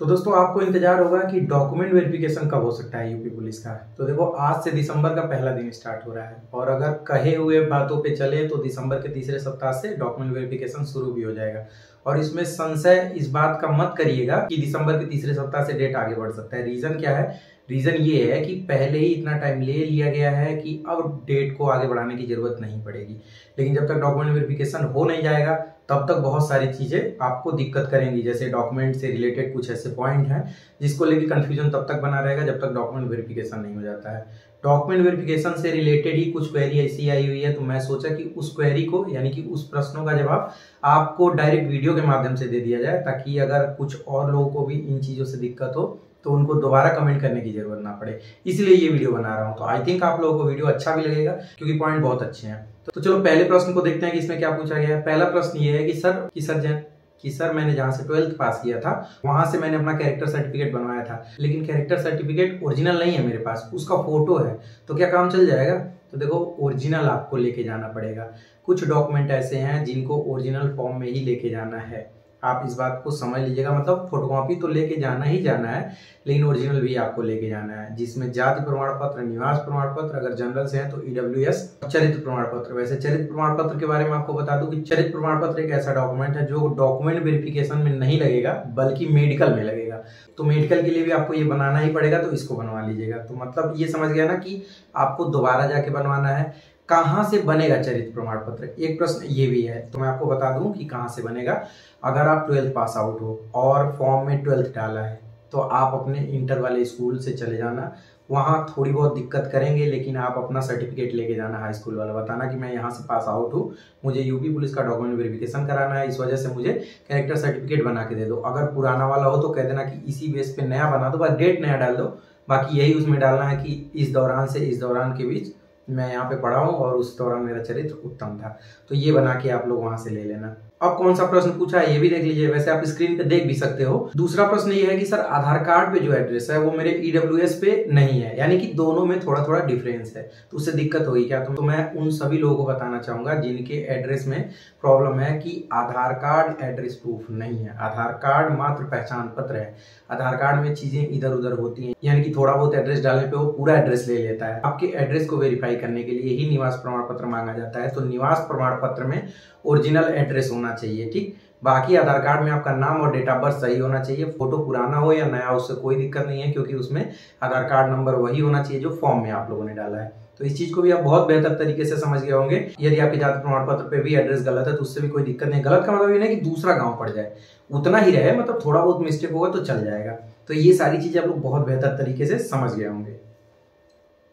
तो दोस्तों आपको इंतजार होगा कि डॉक्यूमेंट वेरिफिकेशन कब हो सकता है यूपी पुलिस का। तो देखो आज से दिसंबर का पहला दिन स्टार्ट हो रहा है और अगर कहे हुए बातों पे चले तो दिसंबर के तीसरे सप्ताह से डॉक्यूमेंट वेरिफिकेशन शुरू भी हो जाएगा। और इसमें संशय इस बात का मत करिएगा कि दिसंबर के तीसरे सप्ताह से डेट आगे बढ़ सकता है। रीजन क्या है? रीजन ये है कि पहले ही इतना टाइम ले लिया गया है कि अब डेट को आगे बढ़ाने की जरूरत नहीं पड़ेगी। लेकिन जब तक डॉक्यूमेंट वेरिफिकेशन हो नहीं जाएगा तब तक बहुत सारी चीजें आपको दिक्कत करेंगी। जैसे डॉक्यूमेंट से रिलेटेड कुछ ऐसे पॉइंट हैं जिसको लेकर कंफ्यूजन तब तक बना रहेगा जब तक डॉक्यूमेंट वेरिफिकेशन नहीं हो जाता है। डॉक्यूमेंट वेरिफिकेशन से रिलेटेड ही कुछ क्वेरी ऐसी आई हुई है, तो मैं सोचा कि उस क्वेरी को यानी कि उस प्रश्नों का जवाब आपको डायरेक्ट वीडियो के माध्यम से दे दिया जाए, ताकि अगर कुछ और लोगों को भी इन चीजों से दिक्कत हो तो उनको दोबारा कमेंट करने की जरूरत ना पड़े। इसलिए ये वीडियो बना रहा हूँ। तो आई थिंक आप लोगों को वीडियो अच्छा भी लगेगा क्योंकि पॉइंट बहुत अच्छे हैं। तो चलो पहले प्रश्न को देखते हैं कि इसमें क्या पूछा गया है। पहला प्रश्न ये है कि सर मैंने जहाँ से 12th पास किया था वहां से मैंने अपना कैरेक्टर सर्टिफिकेट बनवाया था, लेकिन कैरेक्टर सर्टिफिकेट ओरिजिनल नहीं है मेरे पास, उसका फोटो है, तो क्या काम चल जाएगा? तो देखो ओरिजिनल आपको लेके जाना पड़ेगा। कुछ डॉक्यूमेंट ऐसे हैं जिनको ओरिजिनल फॉर्म में ही लेके जाना है, आप इस बात को समझ लीजिएगा। मतलब फोटोकॉपी तो लेके जाना ही जाना है, लेकिन ओरिजिनल भी आपको लेके जाना है, जिसमें जाति प्रमाण पत्र, निवास प्रमाण पत्र, अगर जनरल से है तो ईडब्ल्यूएस, चरित्र प्रमाण पत्र। वैसे चरित्र प्रमाण पत्र के बारे में आपको बता दूं कि चरित्र प्रमाण पत्र एक ऐसा डॉक्यूमेंट है जो डॉक्यूमेंट वेरिफिकेशन में नहीं लगेगा बल्कि मेडिकल में लगेगा। तो मेडिकल के लिए भी आपको ये बनाना ही पड़ेगा, तो इसको बनवा लीजिएगा। तो मतलब ये समझ गया ना कि आपको दोबारा जाके बनवाना है। कहाँ से बनेगा चरित्र प्रमाण पत्र? एक प्रश्न ये भी है, तो मैं आपको बता दूं कि कहाँ से बनेगा। अगर आप 12th पास आउट हो और फॉर्म में 12th डाला है तो आप अपने इंटर वाले स्कूल से चले जाना। वहाँ थोड़ी बहुत दिक्कत करेंगे, लेकिन आप अपना सर्टिफिकेट लेके जाना हाई स्कूल वाला, बताना कि मैं यहाँ से पास आउट हूँ, मुझे यूपी पुलिस का डॉक्यूमेंट वेरिफिकेशन कराना है, इस वजह से मुझे कैरेक्टर सर्टिफिकेट बना के दे दो। अगर पुराना वाला हो तो कह देना कि इसी बेस पे नया बना दो, बस डेट नया डाल दो। बाकी यही उसमें डालना है कि इस दौरान से इस दौरान के बीच मैं यहाँ पे पढ़ा हूँ और उस दौरान मेरा चरित्र उत्तम था। तो ये बना के आप लोग वहां से ले लेना। अब कौन सा प्रश्न पूछा है ये भी देख लीजिए, वैसे आप स्क्रीन पे देख भी सकते हो। दूसरा प्रश्न ये है कि सर आधार कार्ड पे जो एड्रेस है वो मेरे ईडब्ल्यूएस पे नहीं है, यानी कि दोनों में थोड़ा थोड़ा डिफरेंस है, तो उससे दिक्कत होगी क्या? तो मैं उन सभी लोगों को बताना चाहूंगा जिनके एड्रेस में प्रॉब्लम है कि आधार कार्ड एड्रेस प्रूफ नहीं है। आधार कार्ड मात्र पहचान पत्र है। आधार कार्ड में चीजें इधर उधर होती हैं, यानी कि थोड़ा बहुत एड्रेस डालने पे वो पूरा एड्रेस ले लेता है। आपके एड्रेस को वेरीफाई करने के लिए ही निवास प्रमाण पत्र मांगा जाता है। तो निवास प्रमाण पत्र में ओरिजिनल एड्रेस होना चाहिए, ठीक। बाकी आधार कार्ड में आपका नाम और डेट ऑफ बर्थ सही होना चाहिए। फोटो पुराना हो या नया, उससे कोई दिक्कत नहीं है, क्योंकि उसमें आधार कार्ड नंबर वही होना चाहिए जो फॉर्म में आप लोगों ने डाला है। तो इस चीज को भी आप बहुत बेहतर तरीके से समझ गए होंगे। यदि आपके जाति प्रमाण पत्र पे भी एड्रेस गलत है तो उससे भी कोई दिक्कत नहीं। गलत का मतलब ये नहीं कि दूसरा गांव पड़ जाए, उतना ही रहे, मतलब थोड़ा बहुत मिस्टेक होगा तो चल जाएगा। तो ये सारी चीजें आप लोग बहुत बेहतर तरीके से समझ गए होंगे।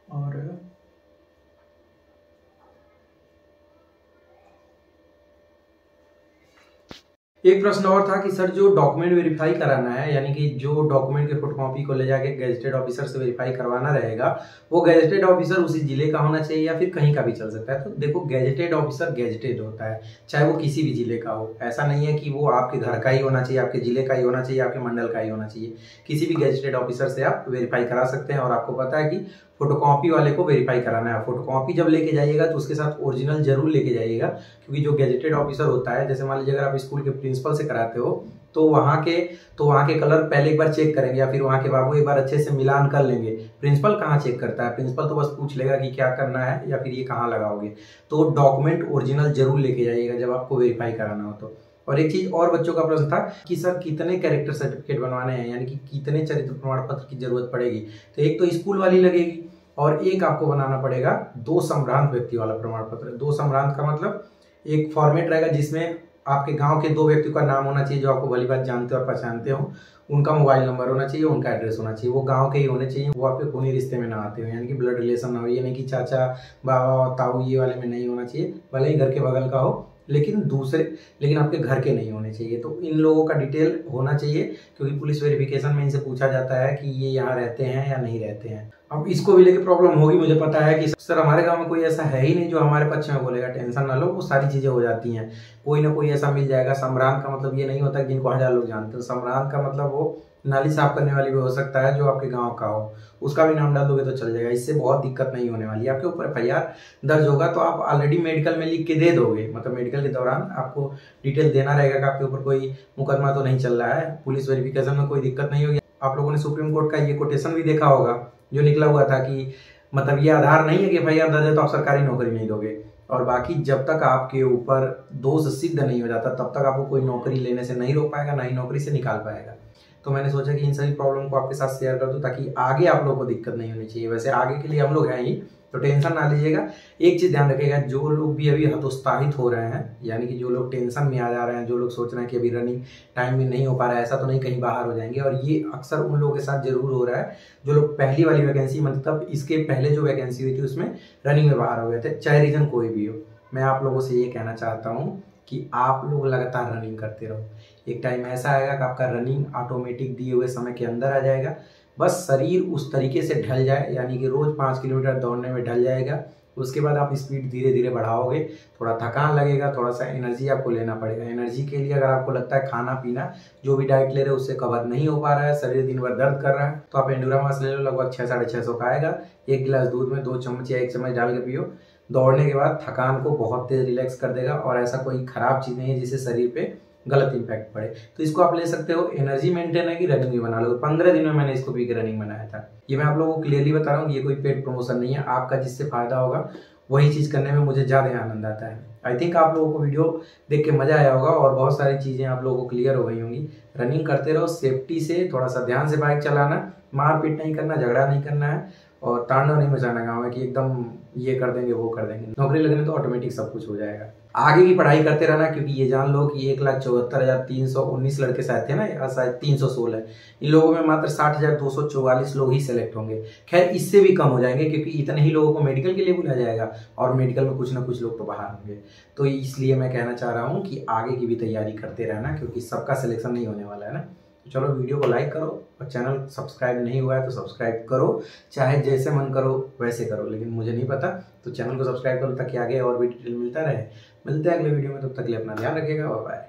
और एक प्रश्न और था कि सर जो डॉक्यूमेंट वेरीफाई कराना है, यानी कि जो डॉक्यूमेंट के फोटोकॉपी को ले जाके गैजेटेड ऑफिसर से वेरीफाई करवाना रहेगा, वो गैजेटेड ऑफिसर उसी जिले का होना चाहिए या फिर कहीं का भी चल सकता है। तो देखो गैजेटेड ऑफिसर गैजेटेड होता है, चाहे वो किसी भी जिले का हो। ऐसा नहीं है कि वो आपके घर का ही होना चाहिए, आपके जिले का ही होना चाहिए, आपके मंडल का ही होना चाहिए। किसी भी गैजेटेड ऑफिसर से आप वेरीफाई करा सकते हैं। और आपको पता है कि फोटोकॉपी वाले को वेरीफाई कराना है। फोटोकॉपी जब लेके जाइएगा तो उसके साथ ओरिजिनल जरूर लेके जाइएगा, क्योंकि जो गैजेटेड ऑफिसर होता है, जैसे मान लीजिए अगर आप स्कूल के प्रिंसिपल से कराते हो तो वहाँ के कलर पहले एक बार चेक करेंगे, या फिर वहाँ के बाबू एक बार अच्छे से मिलान कर लेंगे। प्रिंसिपल कहाँ चेक करता है? प्रिंसिपल तो बस पूछ लेगा कि क्या करना है या फिर ये कहाँ लगाओगे। तो डॉक्यूमेंट ओरिजिनल जरूर लेके जाइएगा जब आपको वेरीफाई कराना हो तो। और एक चीज और बच्चों का प्रश्न था कि सर कितने कैरेक्टर सर्टिफिकेट बनवाने हैं, यानी कि कितने चरित्र प्रमाण पत्र की जरूरत पड़ेगी। तो एक तो स्कूल वाली लगेगी और एक आपको बनाना पड़ेगा 2 संभ्रांत व्यक्ति वाला प्रमाण पत्र। 2 संभ्रांत का मतलब एक फॉर्मेट रहेगा जिसमें आपके गांव के 2 व्यक्तियों का नाम होना चाहिए जो आपको भली बात जानते और पहचानते हो, उनका मोबाइल नंबर होना चाहिए, उनका एड्रेस होना चाहिए, वो गांव के ही होने चाहिए, वो आपके खूनी रिश्ते में ना आते हो, यानी कि ब्लड रिलेशन ना हो। ये नहीं कि चाचा बाबा ताऊ ये वाले में नहीं होना चाहिए, भले ही घर के बगल का हो, लेकिन आपके घर के नहीं होने चाहिए। तो इन लोगों का डिटेल होना चाहिए, क्योंकि पुलिस वेरिफिकेशन में इनसे पूछा जाता है कि ये यहाँ रहते हैं या नहीं रहते हैं। अब इसको भी लेके प्रॉब्लम होगी, मुझे पता है कि सर हमारे गांव में कोई ऐसा है ही नहीं जो हमारे पक्ष में बोलेगा, टेंशन ना लो, वो सारी चीजें हो जाती हैं, कोई ना कोई ऐसा मिल जाएगा। समरान का मतलब ये नहीं होता कि जिनको 1000 लोग जानते हो, समरान का मतलब वो नाली साफ करने वाली भी हो सकता है जो आपके गांव का हो, उसका भी नाम डाल दोगे तो चल जाएगा। इससे बहुत दिक्कत नहीं होने वाली है। आपके ऊपर FIR दर्ज होगा तो आप ऑलरेडी मेडिकल में लिख के दे दोगे, मतलब मेडिकल के दौरान आपको डिटेल देना रहेगा कि आपके ऊपर कोई मुकदमा तो नहीं चल रहा है, पुलिस वेरिफिकेशन में कोई दिक्कत नहीं होगी। आप लोगों ने सुप्रीम कोर्ट का ये कोटेशन भी देखा होगा जो निकला हुआ था कि मतलब ये आधार नहीं है कि FIR दर्ज है तो आप सरकारी नौकरी नहीं दोगे, और बाकी जब तक आपके ऊपर दोष सिद्ध नहीं हो जाता तब तक आपको कोई नौकरी लेने से नहीं रोक पाएगा, ना ही नौकरी से निकाल पाएगा। तो मैंने सोचा कि इन सभी प्रॉब्लम को आपके साथ शेयर कर दूं ताकि आगे आप लोगों को दिक्कत नहीं होनी चाहिए। वैसे आगे के लिए हम लोग हैं ही, तो टेंशन ना लीजिएगा। एक चीज ध्यान रखिएगा, जो लोग भी अभी हतोत्साहित हो रहे हैं, यानी कि जो लोग टेंशन में आ जा रहे हैं, जो लोग सोच रहे हैं कि अभी रनिंग टाइम में नहीं हो पा रहा है, ऐसा तो नहीं कहीं बाहर हो जाएंगे। और ये अक्सर उन लोगों के साथ जरूर हो रहा है जो लोग पहली वाली वैकेंसी, मतलब इसके पहले जो वैकेंसी हुई थी उसमें रनिंग में बाहर हो गए थे, चाहे रीजन कोई भी हो। मैं आप लोगों से ये कहना चाहता हूँ कि आप लोग लगातार रनिंग करते रहो। एक टाइम ऐसा आएगा कि आपका रनिंग ऑटोमेटिक दिए हुए समय के अंदर आ जाएगा, बस शरीर उस तरीके से ढल जाए, यानी कि रोज 5 किलोमीटर दौड़ने में ढल जाएगा। उसके बाद आप स्पीड धीरे धीरे बढ़ाओगे, थोड़ा थकान लगेगा, थोड़ा सा एनर्जी आपको लेना पड़ेगा। एनर्जी के लिए अगर आपको लगता है खाना पीना जो भी डाइट ले रहे हो उससे कवर नहीं हो पा रहा है, शरीर दिन भर दर्द कर रहा है, तो आप एंडोरामास ले लो, लगभग 600-650 का आएगा। 1 गिलास दूध में 2 चम्मच या 1 चम्मच डाल के पियो। दौड़ने के बाद थकान को बहुत तेज रिलैक्स कर देगा, और ऐसा कोई खराब चीज नहीं है जिससे शरीर पे गलत इंपैक्ट पड़े। तो इसको आप ले सकते हो। एनर्जी मेंटेन है कि रनिंग भी बना लो। 15 दिन में मैंने इसको पी के रनिंग बनाया था। ये मैं आप लोगों को क्लियरली बता रहा हूँ, ये कोई पेड प्रमोशन नहीं है। आपका जिससे फायदा होगा वही चीज करने में मुझे ज्यादा आनंद आता है। आई थिंक आप लोगों को वीडियो देख के मजा आया होगा और बहुत सारी चीजें आप लोगों को क्लियर हो गई होंगी। रनिंग करते रहो, सेफ्टी से, थोड़ा सा ध्यान से बाइक चलाना, मारपीट नहीं करना, झगड़ा नहीं करना है, और तांडव नहीं मचाना गाँव में कि एकदम ये कर देंगे वो कर देंगे। नौकरी लगने तो ऑटोमेटिक सब कुछ हो जाएगा। आगे की पढ़ाई करते रहना, क्योंकि ये जान लो कि 1,74,319 लड़के शायद थे ना, या शायद 316, इन लोगों में मात्र 60,244 लोग ही सेलेक्ट होंगे। खैर इससे भी कम हो जाएंगे क्योंकि इतने ही लोगों को मेडिकल के लिए बुलाया जाएगा, और मेडिकल में कुछ ना कुछ लोग तो बाहर होंगे। तो इसलिए मैं कहना चाह रहा हूँ कि आगे की भी तैयारी करते रहना, क्योंकि सबका सिलेक्शन नहीं होने वाला है ना। तो चलो वीडियो को लाइक करो, और चैनल सब्सक्राइब नहीं हुआ है तो सब्सक्राइब करो, चाहे जैसे मन करो वैसे करो, लेकिन मुझे नहीं पता। तो चैनल को सब्सक्राइब करो ताकि आगे और भी डिटेल मिलता रहे। मिलते हैं अगले वीडियो में, तब तक के लिए अपना ध्यान रखिएगा और बाय।